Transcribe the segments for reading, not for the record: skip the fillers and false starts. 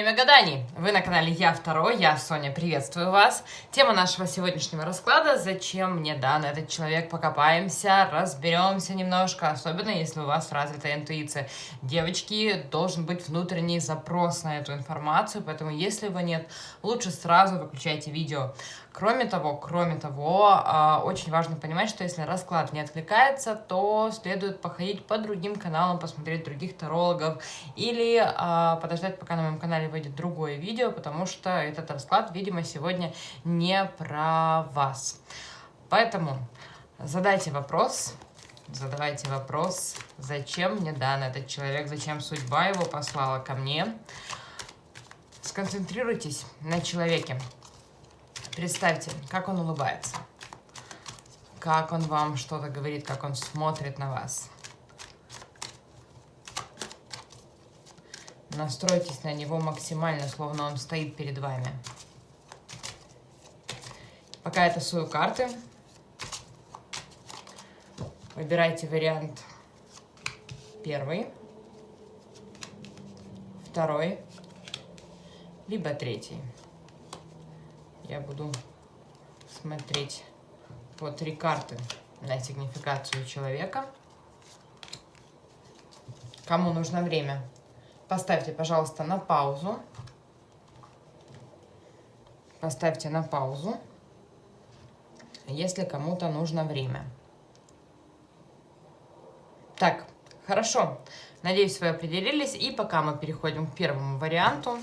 Время гаданий. Вы на канале Я Второй, я Соня, приветствую вас. Тема нашего сегодняшнего расклада: зачем мне дан этот человек? Покопаемся, разберемся немножко, особенно если у вас развитая интуиция. Девочки, должен быть внутренний запрос на эту информацию, поэтому если его нет, лучше сразу выключайте видео. Кроме того, очень важно понимать, что если расклад не откликается, то следует походить по другим каналам, посмотреть других тарологов или подождать, пока на моем канале выйдет другое видео, потому что этот расклад, видимо, сегодня не про вас. Поэтому задавайте вопрос, зачем мне дан этот человек, зачем судьба его послала ко мне. Сконцентрируйтесь на человеке. Представьте, как он улыбается, как он вам что-то говорит, как он смотрит на вас. Настройтесь на него максимально, словно он стоит перед вами. Пока я тасую карты, выбирайте вариант первый, второй, либо третий. Я буду смотреть по 3 карты на сигнификацию человека. Кому нужно время, поставьте, пожалуйста, на паузу. Поставьте на паузу, если кому-то нужно время. Так, хорошо. Надеюсь, вы определились. И пока мы переходим к первому варианту,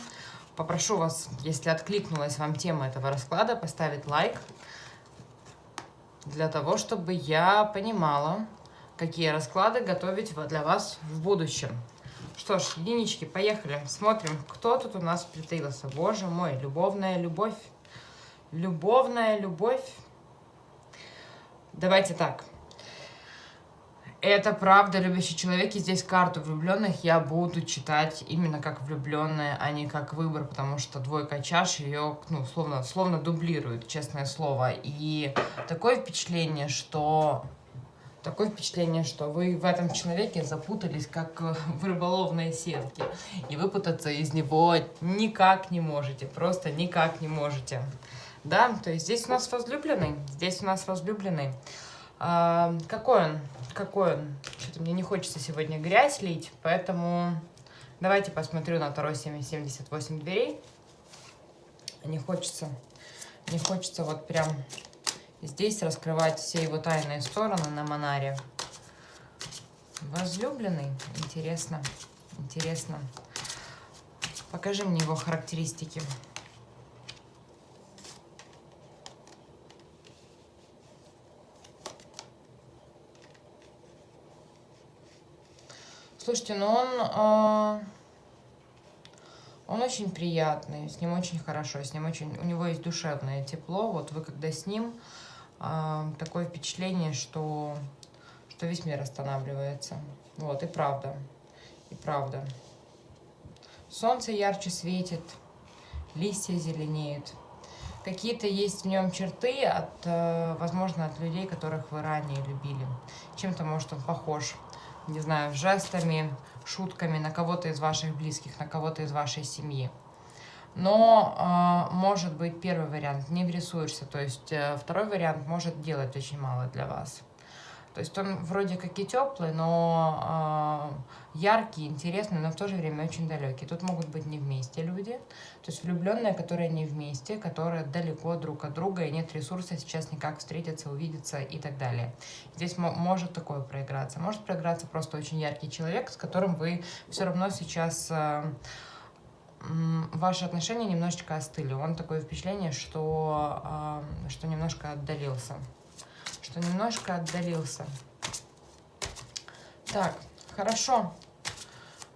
попрошу вас, если откликнулась вам тема этого расклада, поставить лайк, для того, чтобы я понимала, какие расклады готовить для вас в будущем. Что ж, единички, поехали. Смотрим, кто тут у нас притаился. Боже мой, любовная любовь. Любовная любовь. Давайте так. Это правда любящий человек, и здесь карту влюбленных я буду читать именно как влюбленная, а не как выбор, потому что двойка чаш ее, словно дублирует, честное слово. И такое впечатление, что вы в этом человеке запутались, как в рыболовной сетке, и выпутаться из него никак не можете, просто никак не можете. Да, то есть здесь у нас возлюбленный, Какой он? Что-то мне не хочется сегодня грязь лить, поэтому давайте посмотрю на Таро 78 дверей. Не хочется вот прям здесь раскрывать все его тайные стороны на Монаре. Возлюбленный? Интересно. Покажи мне его характеристики. Слушайте, он очень приятный, с ним очень хорошо, у него есть душевное тепло. Вот вы когда с ним, такое впечатление, что весь мир останавливается. Вот, и правда. Солнце ярче светит, листья зеленеют. Какие-то есть в нем черты, возможно, от людей, которых вы ранее любили. Чем-то, может, он похож, не знаю, жестами, шутками на кого-то из ваших близких, на кого-то из вашей семьи. Но, может быть, первый вариант не врисуешься, то есть второй вариант может делать очень мало для вас. То есть он вроде как и теплый, но яркий, интересный, но в то же время очень далекий. Тут могут быть не вместе люди, то есть влюбленные, которые не вместе, которые далеко друг от друга, и нет ресурса сейчас никак встретиться, увидеться и так далее. Здесь может такое проиграться. Может проиграться просто очень яркий человек, с которым вы все равно сейчас... Ваши отношения немножечко остыли. Он такое впечатление, что немножко отдалился. Так, хорошо.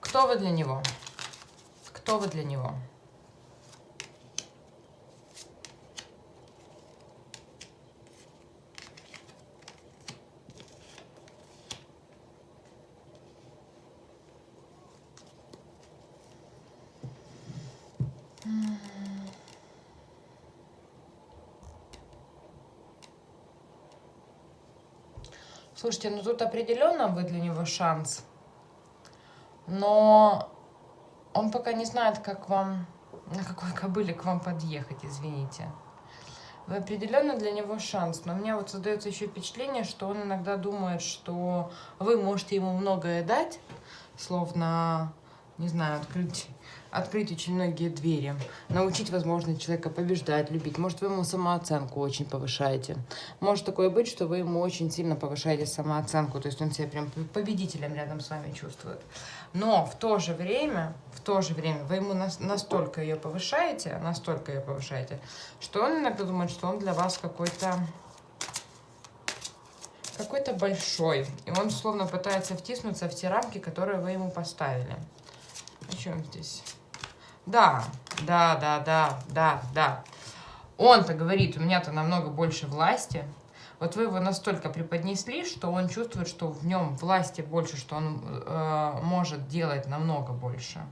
Кто вы для него? Слушайте, тут определенно вы для него шанс, но Он пока не знает, как вам, на какой кобыле к вам подъехать, извините. Вы определенно для него шанс, но у меня вот создается еще впечатление, что он иногда думает, что вы можете ему многое дать, словно, не знаю, открыть очень многие двери, научить, возможно, человека побеждать, любить. Может, вы ему самооценку очень повышаете. Может такое быть, что вы ему очень сильно повышаете самооценку, то есть он себя прям победителем рядом с вами чувствует. Но в то же время вы ему настолько ее повышаете, что он иногда думает, что он для вас какой-то большой. И он словно пытается втиснуться в те рамки, которые вы ему поставили. О чем здесь? Да. Он-то говорит, у меня-то намного больше власти. Вот вы его настолько преподнесли, что он чувствует, что в нем власти больше, что он может делать намного больше.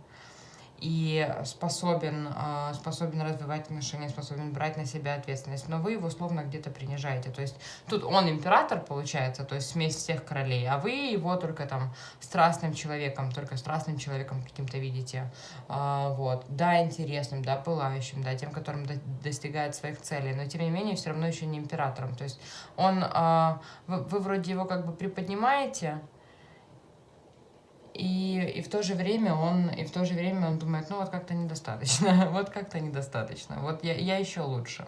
И способен развивать отношения, способен брать на себя ответственность. Но вы его словно где-то принижаете. То есть тут он император, получается, то есть смесь всех королей, а вы его только там страстным человеком каким-то видите. Вот. Да, интересным, да, пылающим, да, тем, которым достигает своих целей. Но тем не менее, все равно еще не императором. То есть он, вы вроде его как бы приподнимаете, и в то же время он думает, ну вот как-то недостаточно, вот я еще лучше,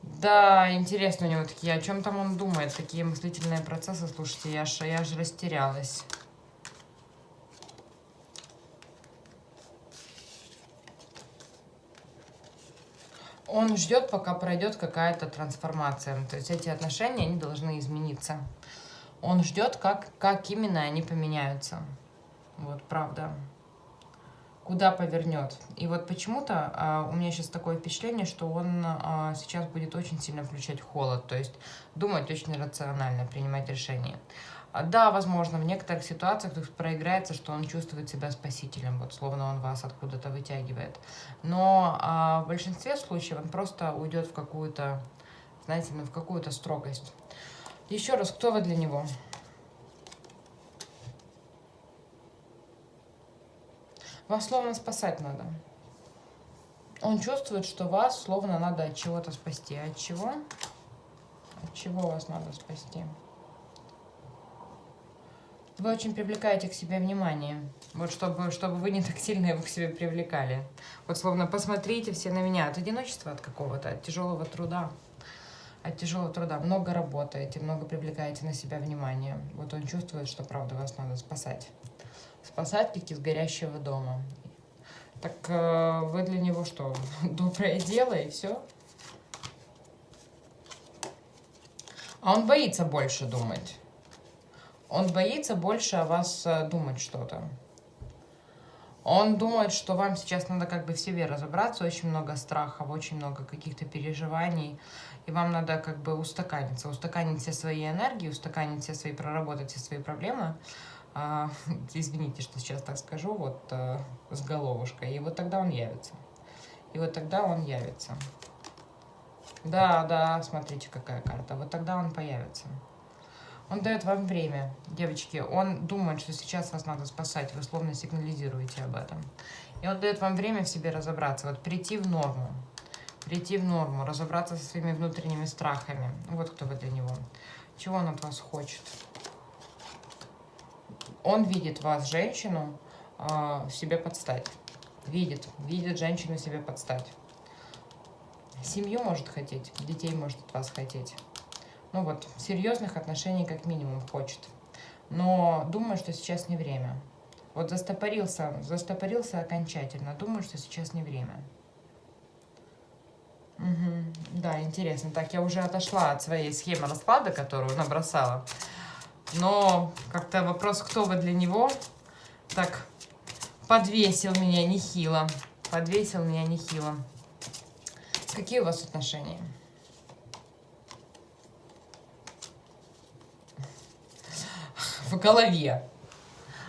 Да, интересно у него такие, о чем там он думает, такие мыслительные процессы, слушайте, я ж растерялась. Он ждет, пока пройдет какая-то трансформация, то есть эти отношения, они должны измениться. Он ждет, как именно они поменяются. Вот, правда. Куда повернет. И вот почему-то у меня сейчас такое впечатление, что он сейчас будет очень сильно включать холод. То есть думать очень рационально, принимать решения. Да, возможно, в некоторых ситуациях проиграется, что он чувствует себя спасителем, вот словно он вас откуда-то вытягивает. Но в большинстве случаев он просто уйдет в какую-то, знаете, в какую-то строгость. Еще раз, кто вы для него? Вас словно спасать надо. Он чувствует, что вас словно надо от чего-то спасти. От чего? От чего вас надо спасти? Вы очень привлекаете к себе внимание. Вот чтобы вы не так сильно его к себе привлекали. Вот словно посмотрите все на меня. От одиночества от какого-то, от тяжелого труда. Много работаете, много привлекаете на себя внимание. Вот он чувствует, что правда вас надо спасать. Спасать, как из горящего дома. Так вы для него что? Доброе дело и все? А он боится больше думать. Он боится больше о вас думать что-то. Он думает, что вам сейчас надо как бы в себе разобраться, очень много страхов, очень много каких-то переживаний, и вам надо как бы устаканить все свои энергии, проработать все свои проблемы. Извините, что сейчас так скажу, вот с головушкой, и вот тогда он явится. Да, смотрите, какая карта. Вот тогда он появится. Он дает вам время, девочки. Он думает, что сейчас вас надо спасать. Вы словно сигнализируете об этом. И он дает вам время в себе разобраться. Вот прийти в норму, разобраться со своими внутренними страхами. Вот кто вы для него. Чего он от вас хочет? Он видит вас, женщину, в себе подстать. Видит женщину себе подстать. Семью может хотеть, детей может от вас хотеть. Ну вот, серьезных отношений как минимум хочет. Но думаю, что сейчас не время. Вот застопорился окончательно. Думаю, что сейчас не время. Угу. Да, интересно. Так, я уже отошла от своей схемы расклада, которую набросала. Но как-то вопрос, кто вы для него, так подвесил меня нехило. Какие у вас отношения? В голове.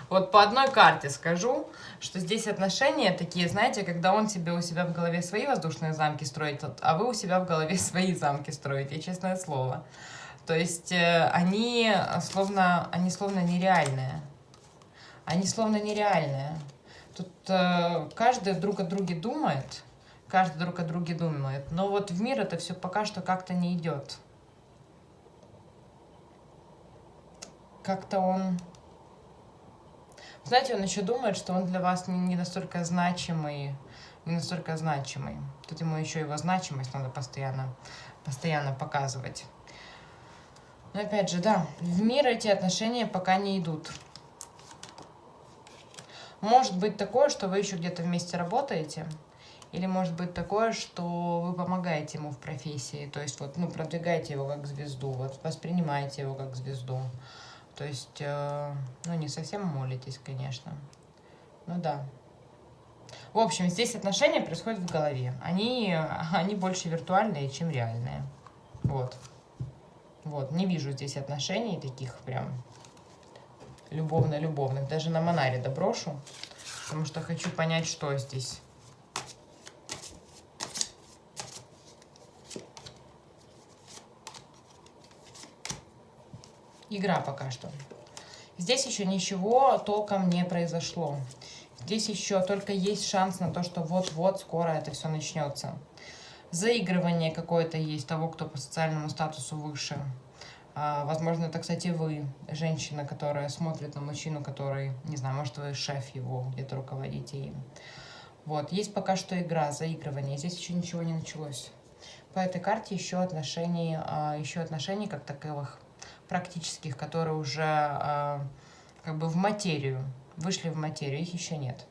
Вот по одной карте скажу, что здесь отношения такие, знаете, когда он себе у себя в голове свои воздушные замки строит, а вы у себя в голове свои замки строите, честное слово. То есть они словно нереальные. они словно нереальные. Тут каждый друг о друге думает, но вот в мир это все пока что как-то не идет. Как-то он... Знаете, он еще думает, что он для вас не настолько значимый, Тут ему еще его значимость надо постоянно показывать. Но опять же, да, в мир эти отношения пока не идут. Может быть такое, что вы еще где-то вместе работаете, или может быть такое, что вы помогаете ему в профессии, то есть вот, продвигаете его как звезду, вот воспринимаете его как звезду. То есть, не совсем молитесь, конечно. Ну да. В общем, здесь отношения происходят в голове. Они больше виртуальные, чем реальные. Вот. Не вижу здесь отношений таких прям любовно-любовных. Даже на Монаре доброшу, потому что хочу понять, что здесь. Игра пока что. Здесь еще ничего толком не произошло. Здесь еще только есть шанс на то, что вот-вот скоро это все начнется. Заигрывание какое-то есть того, кто по социальному статусу выше. Возможно, это, кстати, вы, женщина, которая смотрит на мужчину, который, не знаю, может, вы шеф его, где-то руководите им. Вот, есть пока что игра, заигрывание. Здесь еще ничего не началось. По этой карте еще отношений как таковых, практических, которые уже как бы вышли в материю, их еще нет.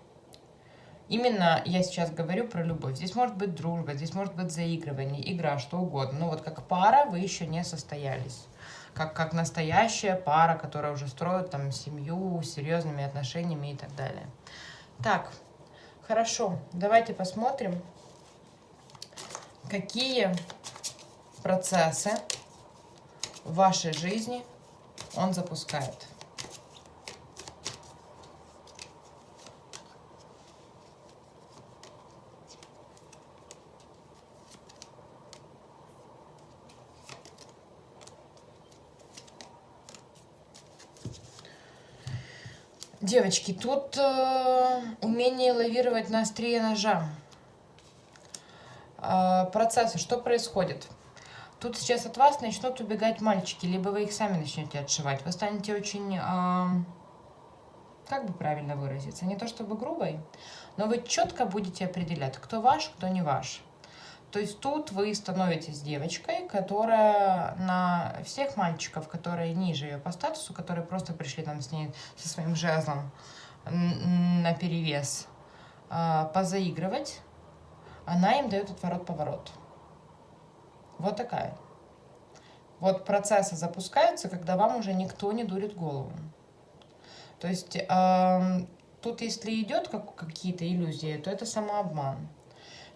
Именно я сейчас говорю про любовь. Здесь может быть дружба, здесь может быть заигрывание, игра, что угодно. Но вот как пара вы еще не состоялись. Как настоящая пара, которая уже строит там семью, с серьезными отношениями и так далее. Так, хорошо, давайте посмотрим, какие процессы в вашей жизни он запускает. Девочки, тут умение лавировать на острие ножа. Процессы, что происходит? Тут сейчас от вас начнут убегать мальчики, либо вы их сами начнете отшивать. Вы станете очень, как бы правильно выразиться, не то чтобы грубой, но вы четко будете определять, кто ваш, кто не ваш. То есть тут вы становитесь девочкой, которая на всех мальчиков, которые ниже ее по статусу, которые просто пришли там с ней со своим жезлом на перевес позаигрывать, она им дает отворот-поворот. Вот такая. Вот процессы запускаются, когда вам уже никто не дурит голову. То есть тут, если идет какие-то иллюзии, то это самообман.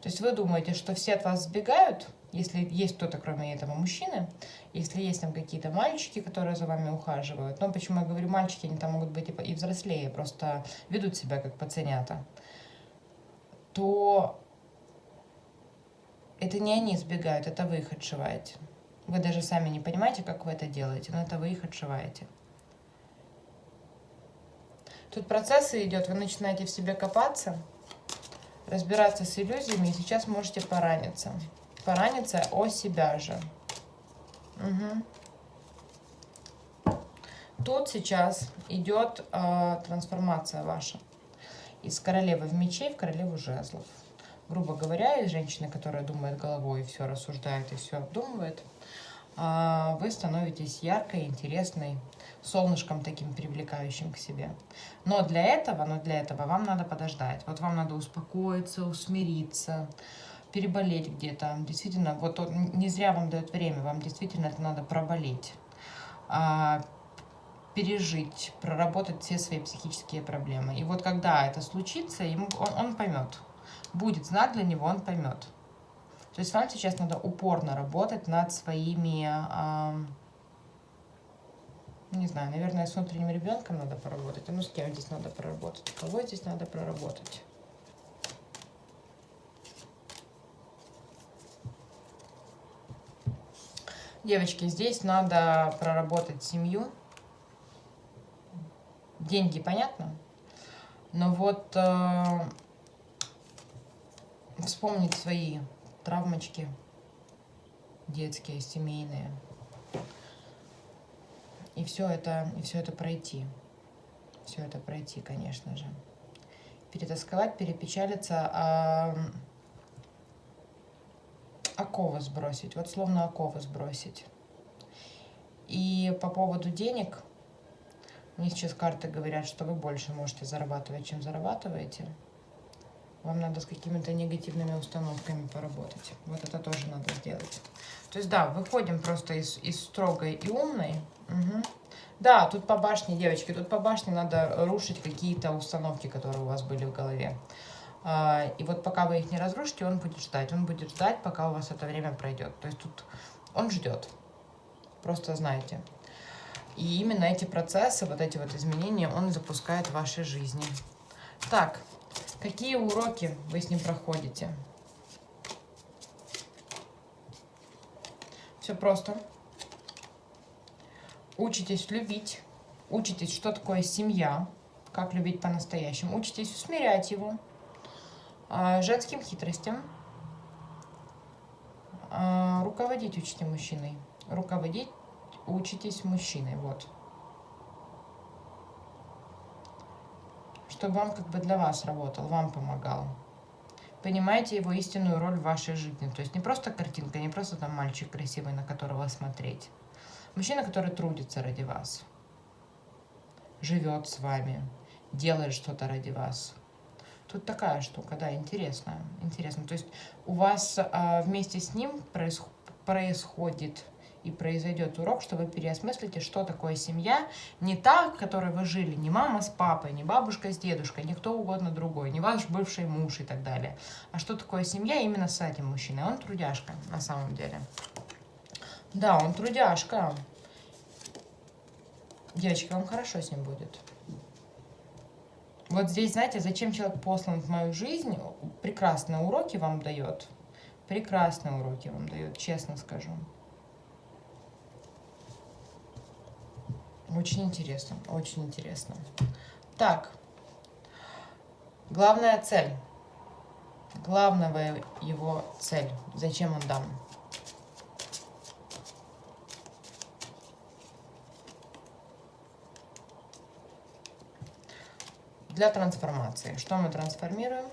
То есть вы думаете, что все от вас сбегают, если есть кто-то, кроме этого мужчины, если есть там какие-то мальчики, которые за вами ухаживают. Но почему я говорю мальчики, они там могут быть и взрослее, просто ведут себя как пацанята. То это не они сбегают, это вы их отшиваете. Вы даже сами не понимаете, как вы это делаете, но это вы их отшиваете. Тут процессы идет, вы начинаете в себе копаться, разбираться с иллюзиями, и сейчас можете пораниться. Пораниться о себя же. Угу. Тут сейчас идет трансформация ваша. Из королевы в мечей в королеву жезлов. Грубо говоря, из женщины, которая думает головой, все рассуждает и все обдумывает, вы становитесь яркой, интересной, солнышком таким привлекающим к себе. Но для этого вам надо подождать. Вот вам надо успокоиться, усмириться, переболеть где-то. Действительно, вот он не зря вам дает время, вам действительно это надо проболеть, пережить, проработать все свои психические проблемы. И вот когда это случится, он поймет. Будет знак для него, он поймет. То есть вам сейчас надо упорно работать над своими, не знаю, наверное, с внутренним ребенком надо поработать. А ну с кем здесь надо проработать? Кого здесь надо проработать? Девочки, здесь надо проработать семью. Деньги, понятно? Но вот вспомнить свои травмочки детские, семейные, и все это пройти. Все это пройти, конечно же. Перетасковать, перепечалиться, оковы сбросить. Вот словно оковы сбросить. И по поводу денег, мне сейчас карты говорят, что вы больше можете зарабатывать, чем зарабатываете. Вам надо с какими-то негативными установками поработать. Вот это тоже надо сделать. То есть, да, выходим просто из строгой и умной. Угу. Да, тут по башне, девочки, тут по башне надо рушить какие-то установки, которые у вас были в голове. И вот пока вы их не разрушите, он будет ждать. Он будет ждать, пока у вас это время пройдет. То есть тут он ждет. Просто знаете. И именно эти процессы, вот эти вот изменения, он запускает в вашей жизни. Так, какие уроки вы с ним проходите? Все просто. Учитесь любить, учитесь, что такое семья, как любить по-настоящему, учитесь усмирять его, женским хитростям, руководить учите мужчиной, руководить учитесь мужчиной, вот. Чтобы он как бы для вас работал, вам помогал. Понимаете его истинную роль в вашей жизни, то есть не просто картинка, не просто там мальчик красивый, на которого смотреть. Мужчина, который трудится ради вас, живет с вами, делает что-то ради вас. Тут такая штука, да, интересная. Интересно. То есть у вас вместе с ним происходит и произойдет урок, что вы переосмыслите, что такое семья, не та, в которой вы жили, не мама с папой, не бабушка с дедушкой, не кто угодно другой, не ваш бывший муж и так далее. А что такое семья именно с этим мужчиной. Он трудяшка на самом деле. Да, он трудяшка. Девочки, вам хорошо с ним будет. Вот здесь, знаете, зачем человек послан в мою жизнь, прекрасные уроки вам дает. Прекрасные уроки вам дает, честно скажу. Очень интересно, очень интересно. Так, главная цель. Главная его цель. Зачем он дан? Для трансформации. Что мы трансформируем?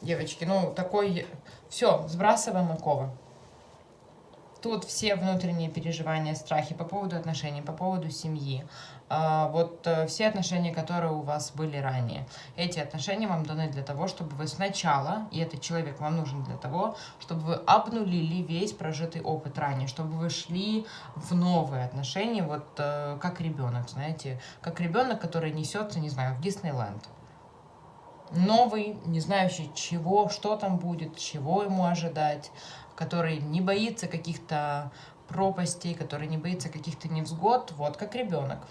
Девочки, ну такой... Все, сбрасываем оковы. Тут все внутренние переживания, страхи по поводу отношений, по поводу семьи. Вот все отношения, которые у вас были ранее. Эти отношения вам даны для того, чтобы вы сначала, и этот человек вам нужен для того, чтобы вы обнулили весь прожитый опыт ранее, чтобы вы шли в новые отношения, вот как ребенок, знаете, как ребенок, который несется, не знаю, в Диснейленд. Новый, не знающий чего, что там будет, чего ему ожидать, который не боится каких-то пропастей, который не боится каких-то невзгод, вот как ребенок.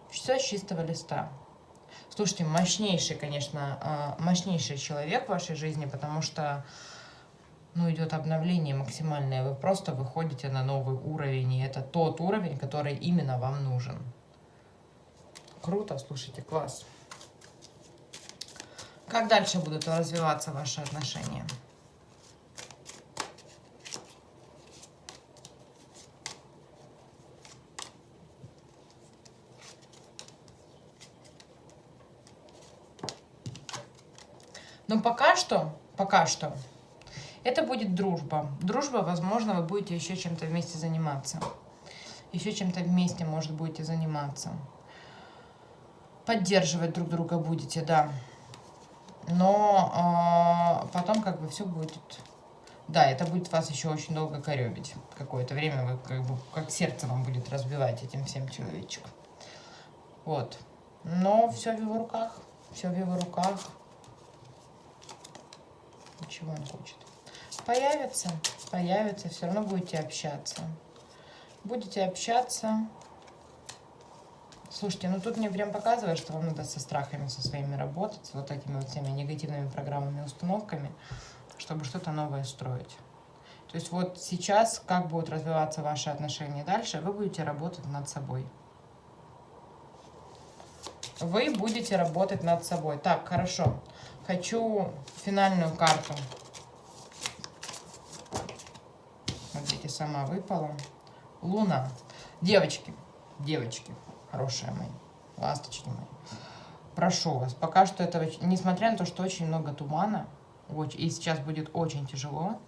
Все с чистого листа. Слушайте, мощнейший, конечно, мощнейший человек в вашей жизни, потому что, ну, идет обновление максимальное. Вы просто выходите на новый уровень, и это тот уровень, который именно вам нужен. Круто, слушайте, класс. Как дальше будут развиваться ваши отношения? Но пока что, это будет дружба. Дружба, возможно, вы будете еще чем-то вместе заниматься. Еще чем-то вместе, может, будете заниматься. Поддерживать друг друга будете, да. Но потом как бы все будет... Да, это будет вас еще очень долго коребить. Какое-то время вы как бы как сердце вам будет разбивать этим всем человечком. Вот. Но все в его руках. Все в его руках. Чего он хочет? Появится, все равно будете общаться. Будете общаться. Слушайте, ну тут мне прям показывает, что вам надо со страхами со своими работать, с вот этими вот всеми негативными программами, установками, чтобы что-то новое строить. То есть вот сейчас, как будут развиваться ваши отношения дальше, вы будете работать над собой. Вы будете работать над собой. Так, хорошо. Хочу финальную карту. Смотрите, сама выпала. Луна. Девочки, хорошие мои, ласточки мои. Прошу вас, пока что этого, несмотря на то, что очень много тумана, и сейчас будет очень тяжело,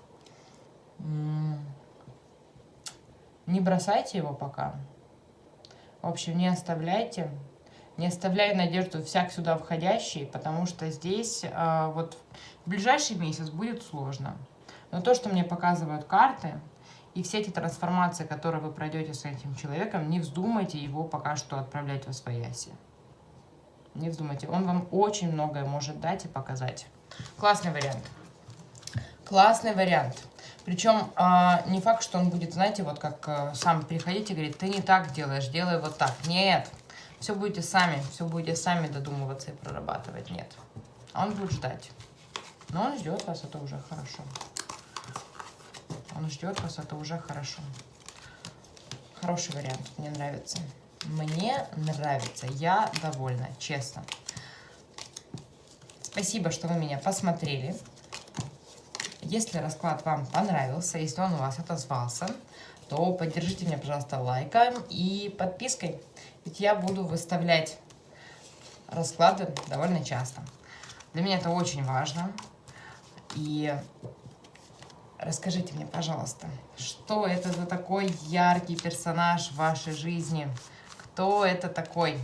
не бросайте его пока. В общем, не оставляйте надежду всяк сюда входящий, потому что здесь вот в ближайший месяц будет сложно. Но то, что мне показывают карты, и все эти трансформации, которые вы пройдете с этим человеком, не вздумайте его пока что отправлять во свояси. Не вздумайте. Он вам очень многое может дать и показать. Классный вариант. Классный вариант. Причем не факт, что он будет, знаете, вот как сам приходить и говорить, ты не так делаешь, делай вот так. Нет. Все будете сами додумываться и прорабатывать. Нет. Он будет ждать. Но он ждет вас, это уже хорошо. Он ждет вас, это уже хорошо. Хороший вариант, мне нравится. Мне нравится, я довольна, честно. Спасибо, что вы меня посмотрели. Если расклад вам понравился, если он у вас отозвался, то поддержите меня, пожалуйста, лайком и подпиской. Ведь я буду выставлять расклады довольно часто. Для меня это очень важно. И расскажите мне, пожалуйста, что это за такой яркий персонаж в вашей жизни? Кто это такой?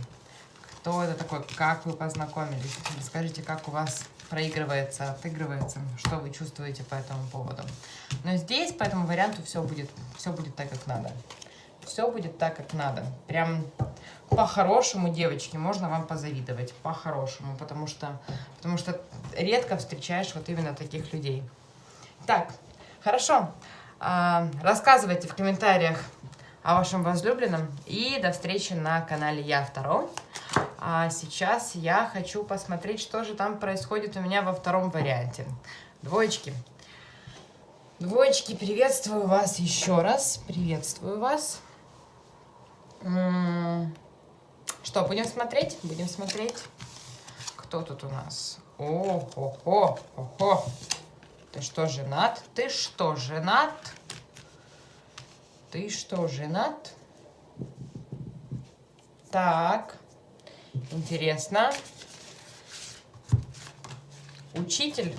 Кто это такой? Как вы познакомились? Расскажите, как у вас проигрывается, отыгрывается, что вы чувствуете по этому поводу. Но здесь по этому варианту все будет так, как надо. Все будет так, как надо. Прям по-хорошему, девочки, можно вам позавидовать. По-хорошему, потому что редко встречаешь вот именно таких людей. Так, хорошо. Рассказывайте в комментариях о вашем возлюбленном. И до встречи на канале Я Второй. А сейчас я хочу посмотреть, что же там происходит у меня во втором варианте. Двоечки. Двоечки, приветствую вас еще раз. Приветствую вас. Что, будем смотреть? Будем смотреть. Кто тут у нас? О-хо-хо-хо-хо. Ты что, женат? Ты что, женат? Ты что, женат? Так. Интересно. Учитель.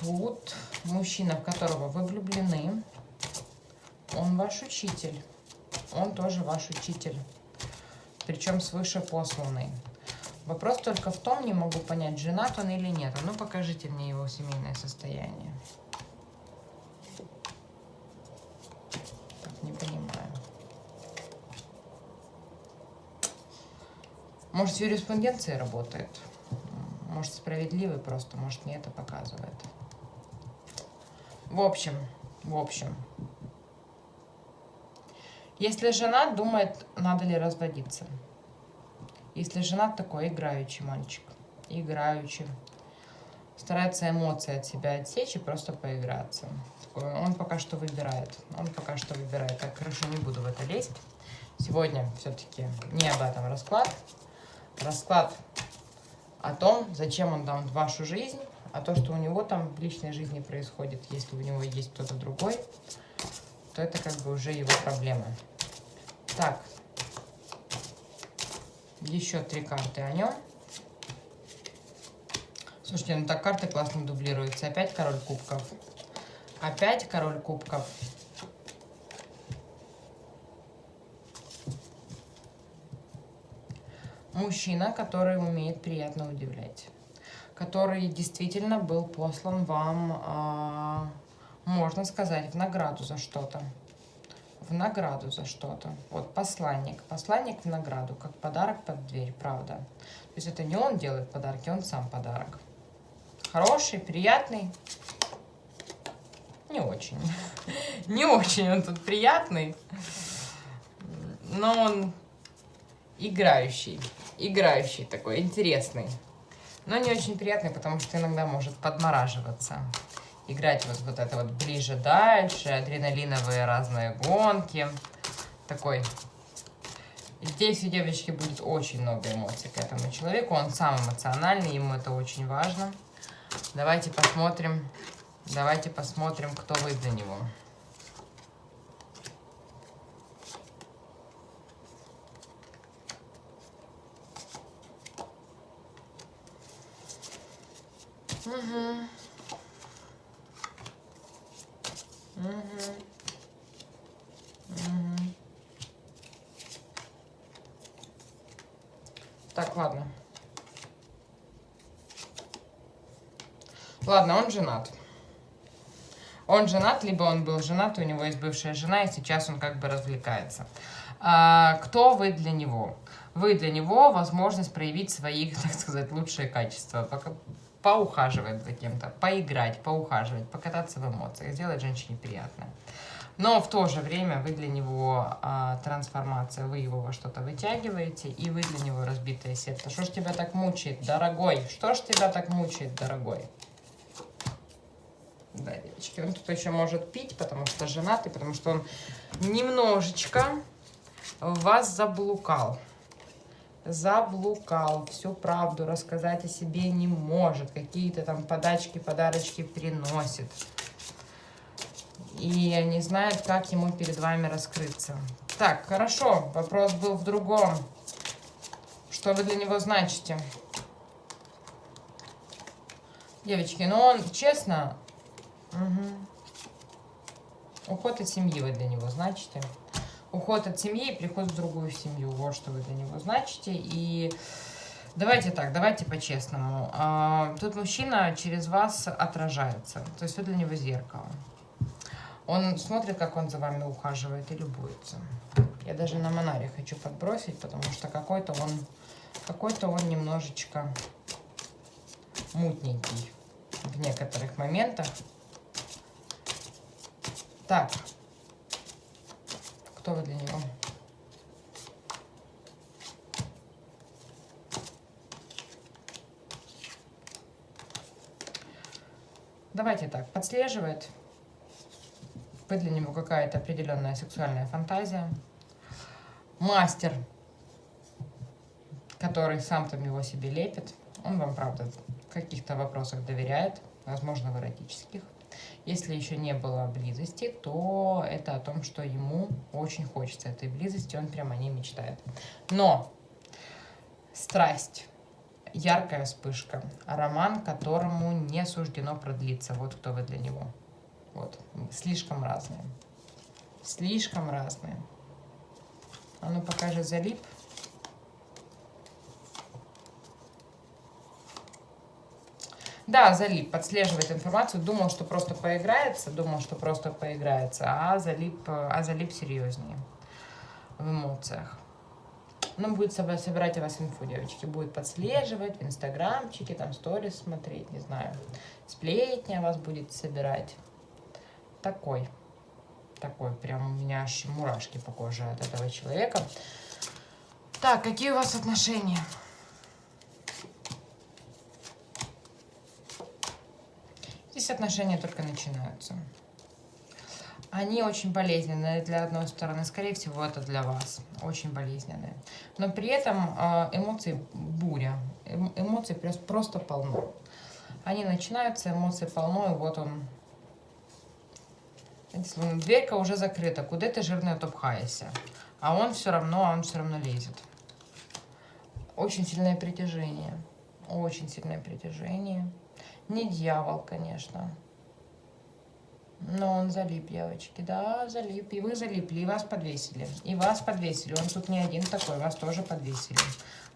Тут мужчина, в которого вы влюблены. Он ваш учитель. Он тоже ваш учитель. Причем свыше посланный. Вопрос только в том, не могу понять, женат он или нет. А ну покажите мне его семейное состояние. Так, не понимаю. Может, в юриспруденции работает. Может, справедливый просто. Может, мне это показывает. В общем. Если женат, думает, надо ли разводиться. Если женат, такой играющий мальчик. Играющий. Старается эмоции от себя отсечь и просто поиграться. Он пока что выбирает. Так, хорошо, не буду в это лезть. Сегодня все-таки не об этом расклад. Расклад о том, зачем он там в вашу жизнь, а то, что у него там в личной жизни происходит, если у него есть кто-то другой, то это как бы уже его проблема. Так, еще 3 карты о нем. Слушайте, ну так карты классно дублируются. Опять король кубков. Опять король кубков. Мужчина, который умеет приятно удивлять. Который действительно был послан вам, можно сказать, в награду за что-то. В награду за что-то. Вот посланник. Посланник в награду, как подарок под дверь, правда. То есть это не он делает подарки, он сам подарок. Хороший, приятный. Не очень. Не очень он тут приятный. Но он играющий. Играющий такой, интересный. Но не очень приятный, потому что иногда может подмораживаться. Играть вот это вот ближе-дальше, адреналиновые разные гонки. Такой Здесь у девочки будет очень много эмоций к этому человеку. Он сам эмоциональный, ему это очень важно. Давайте посмотрим, кто вы для него. Угу. Угу. Угу. Так, ладно. Ладно, он женат. Он женат, либо он был женат, у него есть бывшая жена, и сейчас он как бы развлекается. Кто вы для него? Вы для него возможность проявить свои, так сказать, лучшие качества. Поухаживать за кем-то, поиграть, поухаживать, покататься в эмоциях, сделать женщине приятное. Но в то же время вы для него трансформация, вы его во что-то вытягиваете, и вы для него разбитое сердце. Что ж тебя так мучает, дорогой? Что ж тебя так мучает, дорогой? Да, девочки, он тут еще может пить, потому что женатый, потому что он немножечко вас заблукал. Заблукал, всю правду рассказать о себе не может, какие-то там подачки, подарочки приносит. И не знает, как ему перед вами раскрыться. Так, хорошо, вопрос был в другом. Что вы для него значите? Девочки, ну он, честно, уход от семьи вы для него значите. Уход от семьи и приход в другую семью. Вот что вы для него значите. И давайте так, давайте по-честному. Тут мужчина через вас отражается. То есть вы для него зеркало. Он смотрит, как он за вами ухаживает и любуется. Я даже на Монаре хочу подбросить, потому что какой-то он немножечко мутненький в некоторых моментах. Так. Кто вы для него? Давайте так, подслеживает. Вы для него какая-то определенная сексуальная фантазия. Мастер, который сам там его себе лепит. Он вам, правда, в каких-то вопросах доверяет, возможно, в эротических. Если еще не было близости, то это о том, что ему очень хочется этой близости, он прямо о ней мечтает. Но страсть, яркая вспышка, роман, которому не суждено продлиться. Вот кто вы для него. Вот, слишком разные. Слишком разные. А ну покажи, залип. Да, залип, подслеживает информацию, думал, что просто поиграется, а залип серьезнее в эмоциях. Ну, будет собирать о вас инфу, девочки, будет подслеживать в инстаграмчике, там сторис смотреть, не знаю, сплетни о вас будет собирать. Такой, прям у меня аж мурашки по коже от этого человека. Так, какие у вас отношения? Здесь отношения только начинаются. Они очень болезненные для одной стороны. Скорее всего, это для вас. Очень болезненные. Но при этом эмоции буря. Эмоций просто полно. Они начинаются, эмоций полно, и вот он. Дверька уже закрыта. Куда ты, жирная, топхаешься? А он все равно лезет. Очень сильное притяжение. Очень сильное притяжение. Не дьявол, конечно. Но он залип, девочки. Да, залип. И вы залипли, и вас подвесили. Он тут не один такой, вас тоже подвесили.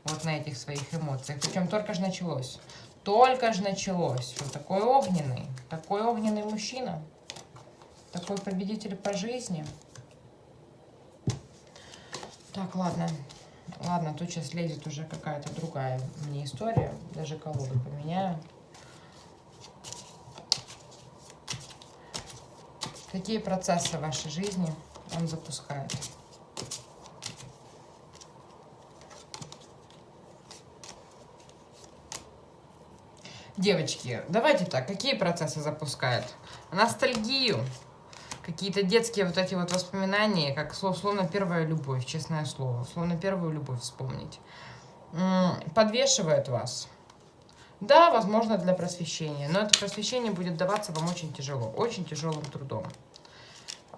Вот на этих своих эмоциях. Причем только же началось. Вот такой огненный мужчина. Такой победитель по жизни. Так, ладно. Ладно, тут сейчас лезет уже какая-то другая мне история. Даже колоду поменяю. Какие процессы в вашей жизни он запускает? Девочки, давайте так, какие процессы запускает? Ностальгию. Какие-то детские вот эти вот воспоминания, как словно первая любовь, честное слово. Словно первую любовь вспомнить. Подвешивает вас. Да, возможно, для просвещения. Но это просвещение будет даваться вам очень тяжело. Очень тяжелым трудом.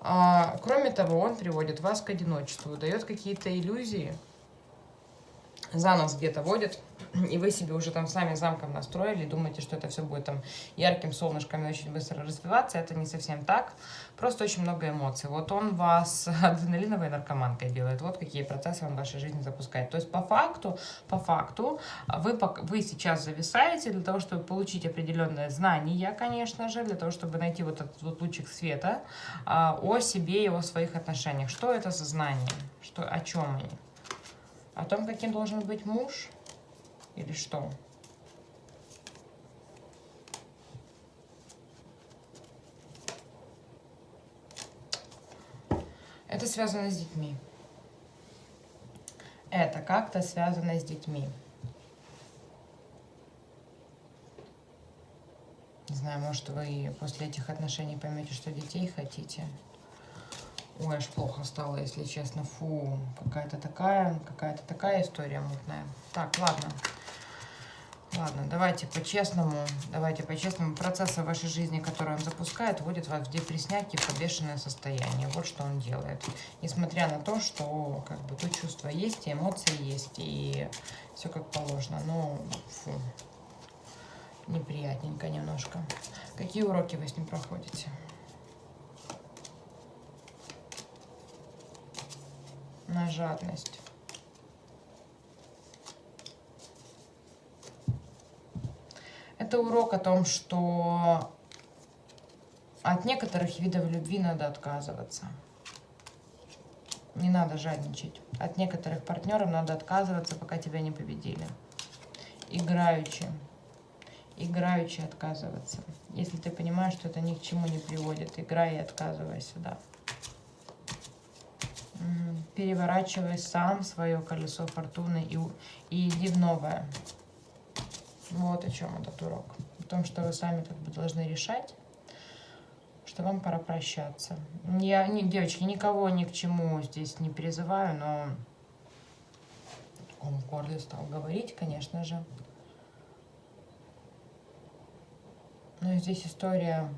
Кроме того, он приводит вас к одиночеству. Дает какие-то иллюзии. За нос где-то водит, и вы себе уже там сами замком настроили, думаете, что это все будет там ярким солнышком и очень быстро развиваться. Это не совсем так. Просто очень много эмоций. Вот он вас адреналиновой наркоманкой делает. Вот какие процессы он в вашей жизни запускает. То есть по факту вы сейчас зависаете для того, чтобы получить определенное знание, конечно же, для того, чтобы найти вот этот вот лучик света о себе и о своих отношениях. Что это за знание? О чем они? О том, каким должен быть муж? Или что? Это связано с детьми. Это как-то связано с детьми. Не знаю, может, вы после этих отношений поймете, что детей хотите. Ой, аж плохо стало, если честно. Фу, какая-то такая история мутная. Так, ладно. Ладно, давайте по-честному. Процессы в вашей жизни, которые он запускает, вводят вас в депрессняки, в подвешенное состояние. Вот что он делает. Несмотря на то, что как бы тут чувства есть, и эмоции есть, и все как положено. Но, фу, неприятненько немножко. Какие уроки вы с ним проходите? На жадность. Это урок о том, что от некоторых видов любви надо отказываться. Не надо жадничать. От некоторых партнеров надо отказываться, пока тебя не победили. Играючи отказываться. Если ты понимаешь, что это ни к чему не приводит, играй и отказывайся, да. Переворачивай сам свое колесо фортуны и иди в новое. Вот о чем этот урок. О том, что вы сами как бы должны решать, что вам пора прощаться. Девочки, никого ни к чему здесь не призываю, но он в горле стал говорить, конечно же. Но здесь история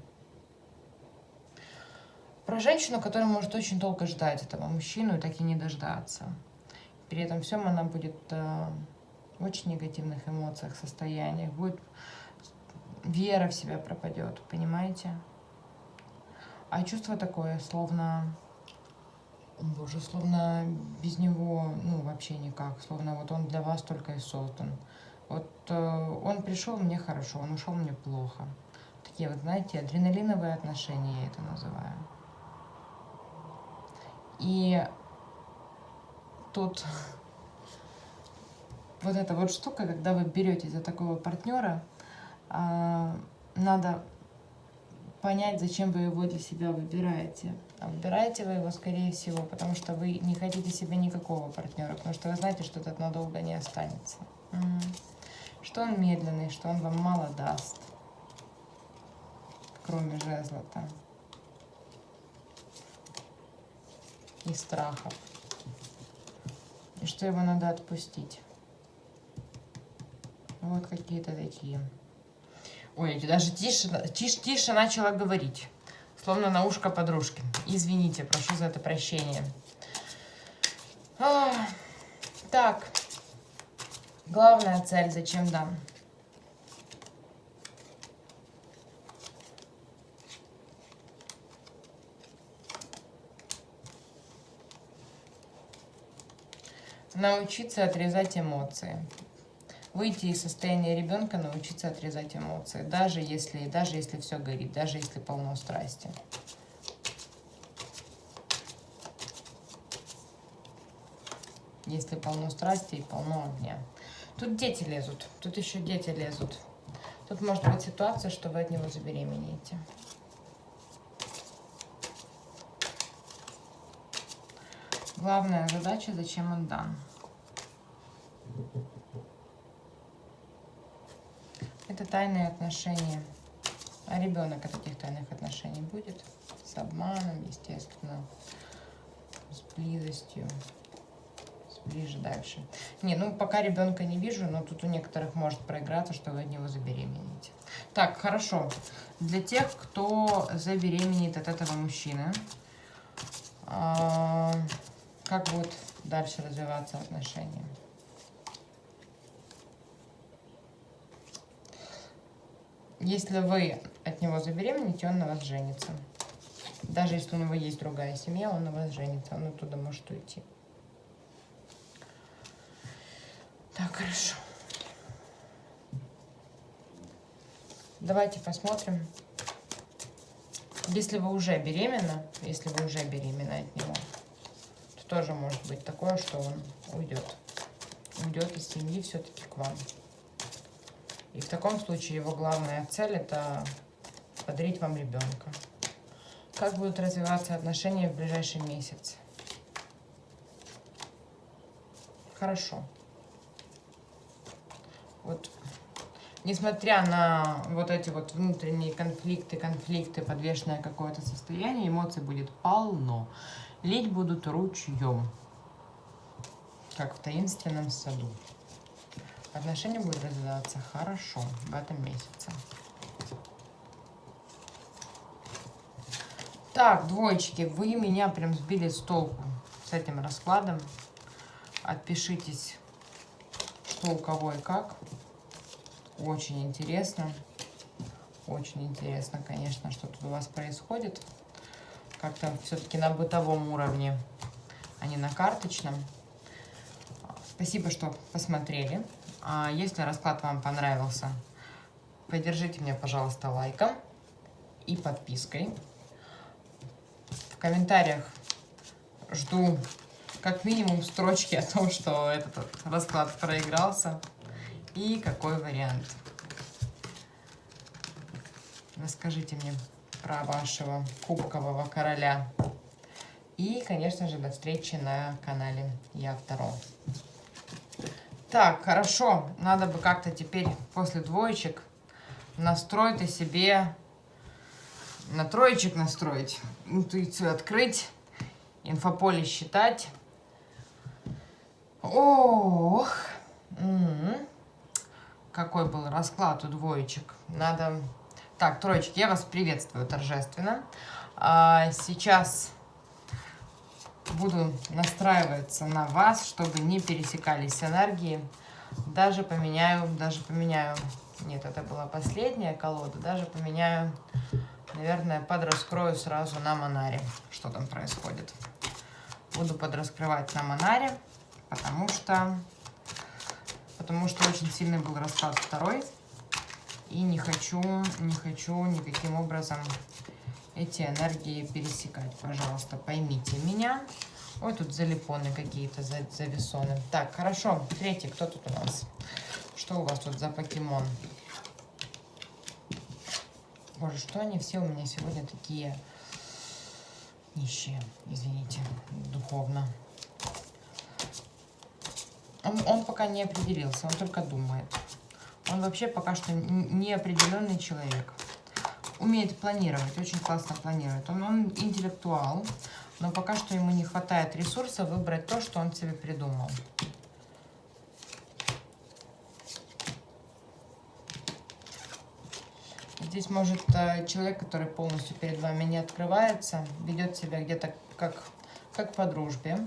про женщину, которая может очень долго ждать этого мужчину и так и не дождаться. При этом всем она будет в очень негативных эмоциях, состояниях. Будет вера в себя пропадет, понимаете? А чувство такое, словно, боже, словно без него, ну, вообще никак. Словно вот он для вас только и создан. Вот он пришел, мне хорошо, он ушел, мне плохо. Такие вот, знаете, адреналиновые отношения, я это называю. И тут вот эта вот штука, когда вы берете за такого партнера, надо понять, зачем вы его для себя выбираете. А выбираете вы его, скорее всего, потому что вы не хотите себе никакого партнера, потому что вы знаете, что этот надолго не останется. Что он медленный, что он вам мало даст, кроме жезла-то и страхов. И что его надо отпустить. Вот какие-то такие. Ой, я даже тише начала говорить. Словно на ушко подружки. Извините, прошу за это прощения. Так. Главная цель, зачем дан? Научиться отрезать эмоции. Выйти из состояния ребенка, научиться отрезать эмоции. Даже если все горит, даже если полно страсти. Если полно страсти и полно огня. Тут дети лезут. Тут еще дети лезут. Тут может быть ситуация, что вы от него забеременеете. Главная задача, зачем он дан. Это тайные отношения. А ребенок от этих тайных отношений будет? с обманом, естественно, с близостью, ближе дальше. Не, ну пока ребенка не вижу, но тут у некоторых может проиграться, что вы от него забеременеете. Так, хорошо. Для тех, кто забеременеет от этого мужчины, как будут дальше развиваться отношения? Если вы от него забеременеете, он на вас женится. Даже если у него есть другая семья, он на вас женится, он оттуда может уйти. Так, хорошо. Давайте посмотрим. Если вы уже беременна, от него, то тоже может быть такое, что он уйдет. Уйдет из семьи все-таки к вам. И в таком случае его главная цель — это подарить вам ребенка. Как будут развиваться отношения в ближайший месяц? Хорошо. Вот, несмотря на вот эти вот внутренние конфликты, подвешенное какое-то состояние, эмоций будет полно. Лить будут ручьем, как в таинственном саду. Отношения будут развиваться хорошо в этом месяце. Так, двоечки, вы меня прям сбили с толку с этим раскладом. Отпишитесь, что у кого и как. Очень интересно, конечно, что тут у вас происходит. Как-то все-таки на бытовом уровне, а не на карточном. Спасибо, что посмотрели. Если расклад вам понравился, поддержите меня, пожалуйста, лайком и подпиской. В комментариях жду как минимум строчки о том, что этот расклад проигрался. И какой вариант? Расскажите мне про вашего кубкового короля. И, конечно же, до встречи на канале Я Таро. Так, хорошо. Надо бы как-то теперь после двоечек настроить себе, на троечек настроить, интуицию открыть, инфополе считать. Ох! Какой был расклад у двоечек. Надо... Так, троечки, я вас приветствую торжественно. Сейчас буду настраиваться на вас, чтобы не пересекались энергии. Даже поменяю. Нет, это была последняя колода. Даже поменяю, наверное, подраскрою сразу на Монаре, что там происходит. Буду подраскрывать на Монаре, потому что очень сильный был расклад второй. И не хочу никаким образом эти энергии пересекать. Пожалуйста, поймите меня. Ой, тут залипоны какие-то, зависоны. Так, хорошо. Третий, кто тут у нас? Что у вас тут за покемон? Боже, что они все у меня сегодня такие нищие, извините, духовно. Он пока не определился, он только думает. Он вообще пока что неопределенный человек. Умеет планировать, очень классно планирует. Он интеллектуал, но пока что ему не хватает ресурса выбрать то, что он себе придумал. Здесь может человек, который полностью перед вами не открывается, ведет себя где-то как по дружбе,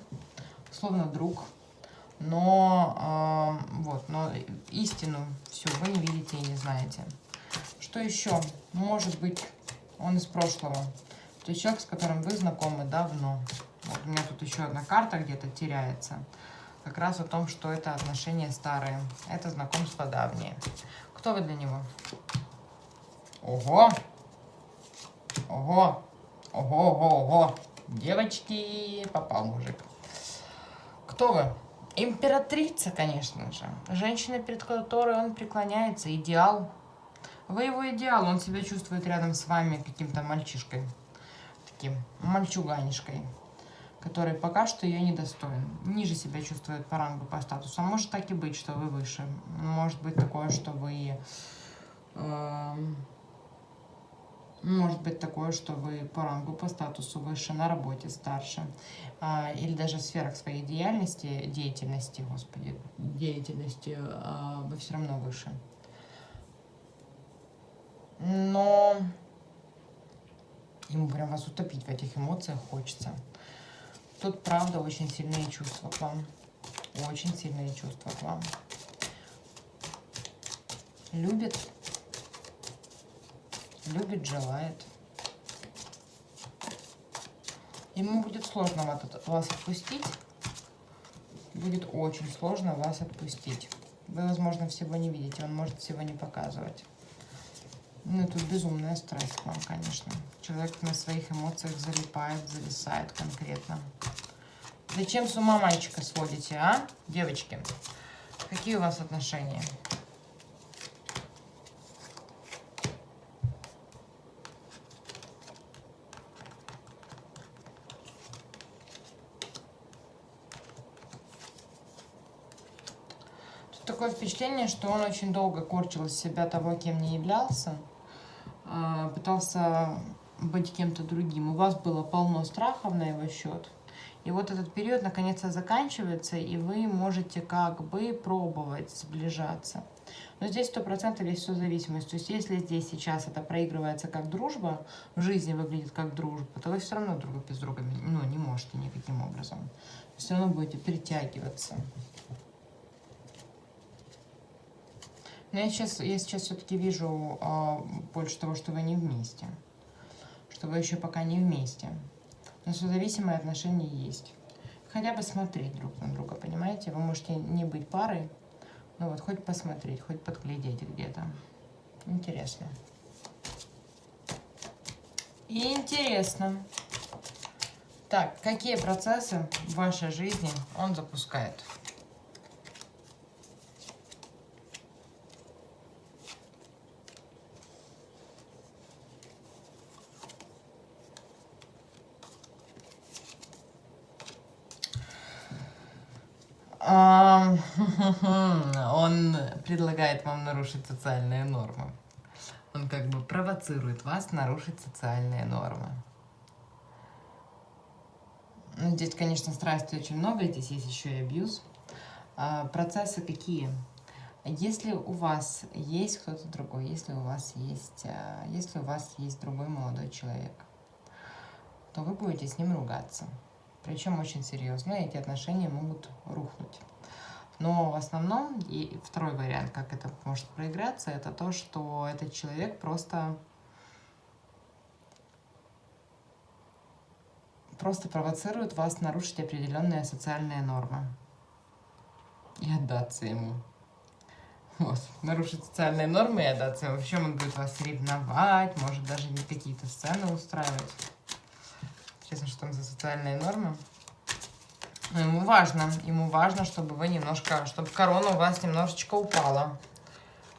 словно друг. Но истину всю вы не видите и не знаете. Что еще? Может быть, он из прошлого. То есть человек, с которым вы знакомы давно. Вот у меня тут еще одна карта где-то теряется. Как раз о том, что это отношения старые. Это знакомство давнее. Кто вы для него? Ого! Ого! Ого, ого, ого! Девочки, попал мужик. Кто вы? Императрица, конечно же. Женщина, перед которой он преклоняется. Идеал. Вы его идеал. Он себя чувствует рядом с вами каким-то мальчишкой. Таким мальчуганишкой. Который пока что ее недостоин. Ниже себя чувствует по рангу, по статусу. А может так и быть, что вы выше. Может быть такое, что вы... Может быть такое, что вы по рангу, по статусу выше, на работе старше, или даже в сферах своей деятельности, господи, деятельности, вы все равно выше. Но ему прям вас утопить в этих эмоциях хочется. Тут, правда, очень сильные чувства к вам. Очень сильные чувства к вам. Любит, желает. Ему будет сложно вас отпустить. Будет очень сложно вас отпустить. Вы, возможно, всего не видите, он может всего не показывать. Ну, тут безумная страсть к вам, конечно. Человек на своих эмоциях залипает, зависает конкретно. Зачем с ума мальчика сводите, а, девочки? Какие у вас отношения? Такое впечатление, что он очень долго корчил из себя того, кем не являлся, пытался быть кем-то другим. У вас было полно страхов на его счет. И вот этот период наконец-то заканчивается, и вы можете как бы пробовать сближаться. Но здесь 100% есть созависимость. То есть если здесь сейчас это проигрывается как дружба, в жизни выглядит как дружба, то вы все равно друг без друга не можете никаким образом. Все равно будете притягиваться. Но я сейчас все-таки вижу больше того, что вы не вместе. Что вы еще пока не вместе. Но созависимые отношения есть. Хотя бы смотреть друг на друга, понимаете? Вы можете не быть парой, но вот хоть посмотреть, хоть подглядеть где-то. Интересно. Интересно. Так, какие процессы в вашей жизни он запускает? Он предлагает вам нарушить социальные нормы. Он как бы провоцирует вас нарушить социальные нормы. Ну, здесь, конечно, страсти очень много, здесь есть еще и абьюз. Процессы какие? Если у вас есть кто-то другой, если у вас есть другой молодой человек, то вы будете с ним ругаться. Причем очень серьезно, и эти отношения могут рухнуть. Но в основном, и второй вариант, как это может проиграться, это то, что этот человек просто провоцирует вас нарушить определенные социальные нормы и отдаться ему. Вот, нарушить социальные нормы и отдаться ему. Причем он будет вас ревновать, может даже не какие-то сцены устраивать. Честно, что там за социальные нормы? Но ему важно, чтобы чтобы корона у вас немножечко упала.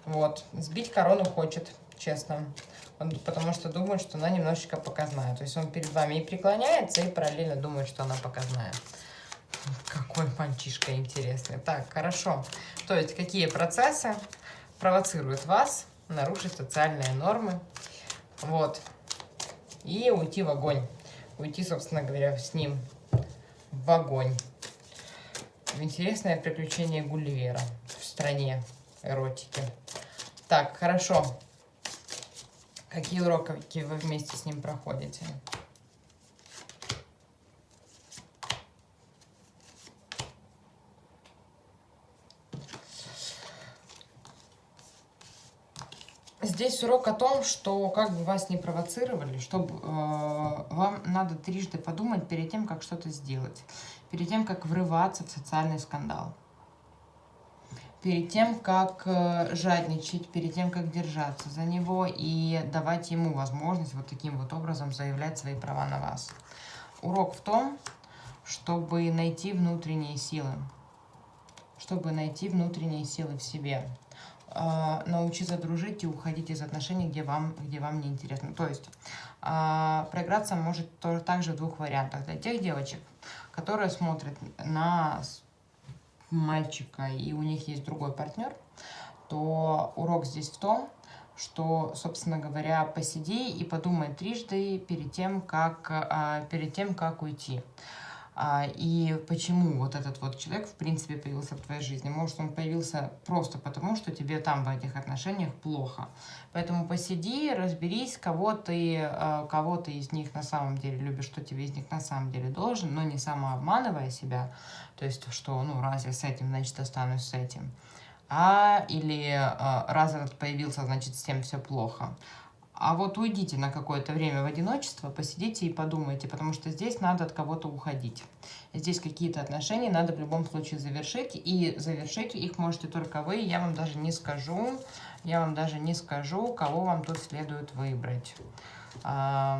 Вот, сбить корону хочет, честно. Потому что думает, что она немножечко показная. То есть он перед вами и преклоняется, и параллельно думает, что она показная. Какой мальчишка интересный. Так, хорошо. То есть какие процессы провоцируют вас нарушить социальные нормы? Вот. И уйти в огонь. Уйти, собственно говоря, с ним в огонь. Интересное приключение Гулливера в стране эротики. Так, хорошо. Какие уроки вы вместе с ним проходите? Здесь урок о том, что как бы вас не провоцировали, чтобы вам надо трижды подумать перед тем, как что-то сделать. Перед тем, как врываться в социальный скандал. Перед тем, как жадничать, перед тем, как держаться за него и давать ему возможность вот таким вот образом заявлять свои права на вас. Урок в том, чтобы найти внутренние силы. Чтобы найти внутренние силы в себе. Научиться дружить и уходить из отношений, где вам неинтересно. То есть проиграться может тоже также в двух вариантах. Для тех девочек, которые смотрят на мальчика и у них есть другой партнер, то урок здесь в том, что, собственно говоря, посиди и подумай трижды перед тем, как уйти. И почему вот этот вот человек, в принципе, появился в твоей жизни. Может, он появился просто потому, что тебе там в этих отношениях плохо. Поэтому посиди, разберись, кого ты из них на самом деле любишь, что тебе из них на самом деле должен, но не самообманывая себя. То есть, что, ну, раз я с этим, значит, останусь с этим. Или раз этот появился, значит, с тем все плохо. А вот уйдите на какое-то время в одиночество, посидите и подумайте, потому что здесь надо от кого-то уходить. Здесь какие-то отношения надо в любом случае завершить, и завершить их можете только вы. Я вам даже не скажу, кого вам тут следует выбрать. Да,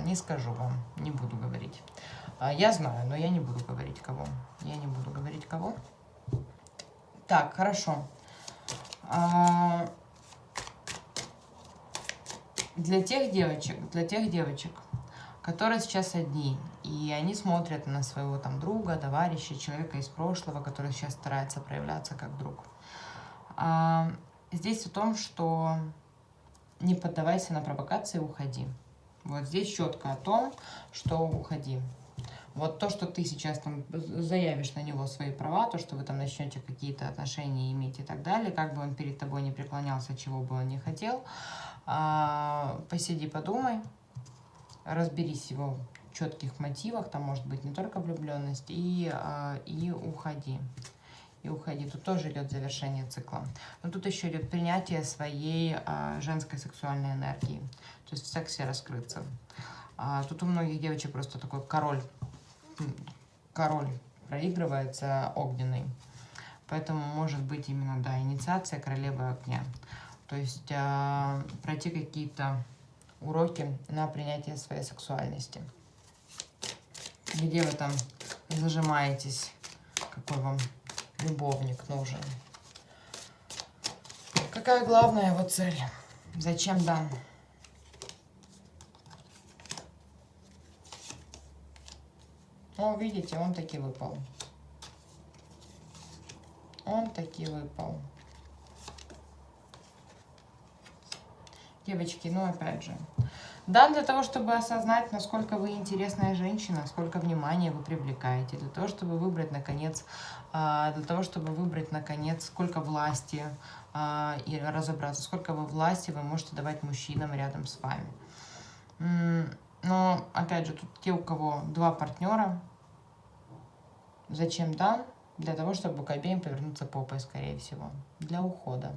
не скажу вам, не буду говорить. Я знаю, но я не буду говорить кого. Так, хорошо. Для тех девочек, которые сейчас одни, и они смотрят на своего там друга, товарища, человека из прошлого, который сейчас старается проявляться как друг. Здесь о том, что не поддавайся на провокации, уходи. Вот здесь четко о том, что уходи. Вот то, что ты сейчас там заявишь на него свои права, то, что вы там начнете какие-то отношения иметь и так далее, как бы он перед тобой не преклонялся, чего бы он не хотел, посиди, подумай, разберись в его четких мотивах, там может быть не только влюбленность, и уходи. Тут тоже идет завершение цикла. Но тут еще идет принятие своей женской сексуальной энергии. То есть в сексе раскрыться. Тут у многих девочек просто такой король проигрывается огненный. Поэтому может быть именно, да, инициация королевы огня. То есть пройти какие-то уроки на принятие своей сексуальности. Где вы там зажимаетесь, какой вам любовник нужен. Какая главная его цель? Зачем дан? О, видите, он таки выпал. Девочки, ну опять же. Да, для того, чтобы осознать, насколько вы интересная женщина, сколько внимания вы привлекаете, для того, чтобы выбрать, наконец, сколько власти, и разобраться, сколько вы власти вы можете давать мужчинам рядом с вами. Но, опять же, тут те, у кого два партнера, зачем дан? Для того, чтобы к обеим повернуться попой, скорее всего. Для ухода.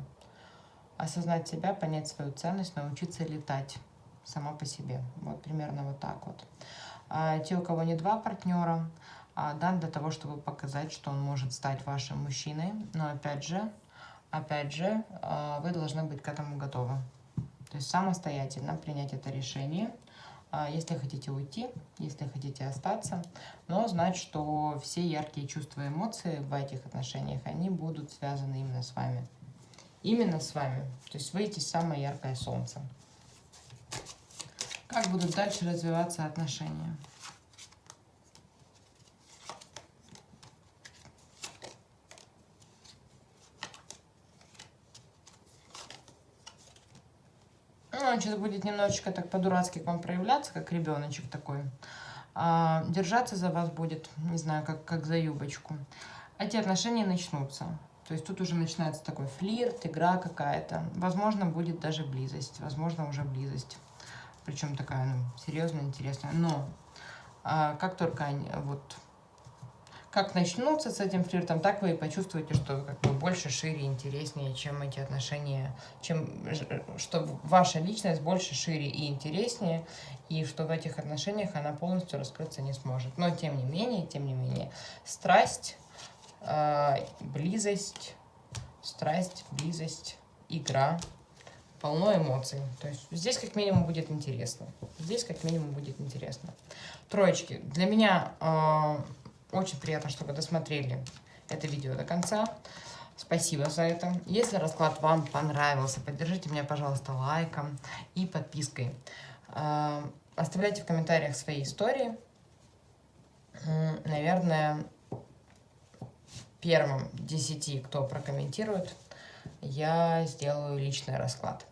Осознать себя, понять свою ценность, научиться летать сама по себе. Вот примерно вот так вот. Те, у кого не два партнера, дан для того, чтобы показать, что он может стать вашим мужчиной. Но опять же, вы должны быть к этому готовы. То есть самостоятельно принять это решение. Если хотите уйти, если хотите остаться, но знать, что все яркие чувства и эмоции в этих отношениях, они будут связаны именно с вами. Именно с вами. То есть вы есть самое яркое солнце. Как будут дальше развиваться отношения? Он сейчас будет немножечко так по-дурацки к вам проявляться, как ребеночек такой. Держаться за вас будет, не знаю, как за юбочку. Эти отношения начнутся. То есть тут уже начинается такой флирт, игра какая-то. Возможно, будет даже близость. Возможно, уже близость. Причем такая, серьезная, интересная. Но как только они как начнутся с этим флиртом, так вы и почувствуете, что как бы больше, шире, интереснее, чем эти отношения, что ваша личность больше, шире и интереснее, и что в этих отношениях она полностью раскрыться не сможет. Но тем не менее, страсть, близость, игра, полно эмоций. То есть здесь как минимум будет интересно. Троечки. Для меня очень приятно, что вы досмотрели это видео до конца. Спасибо за это. Если расклад вам понравился, поддержите меня, пожалуйста, лайком и подпиской. Оставляйте в комментариях свои истории. Наверное, первым 10, кто прокомментирует, я сделаю личный расклад.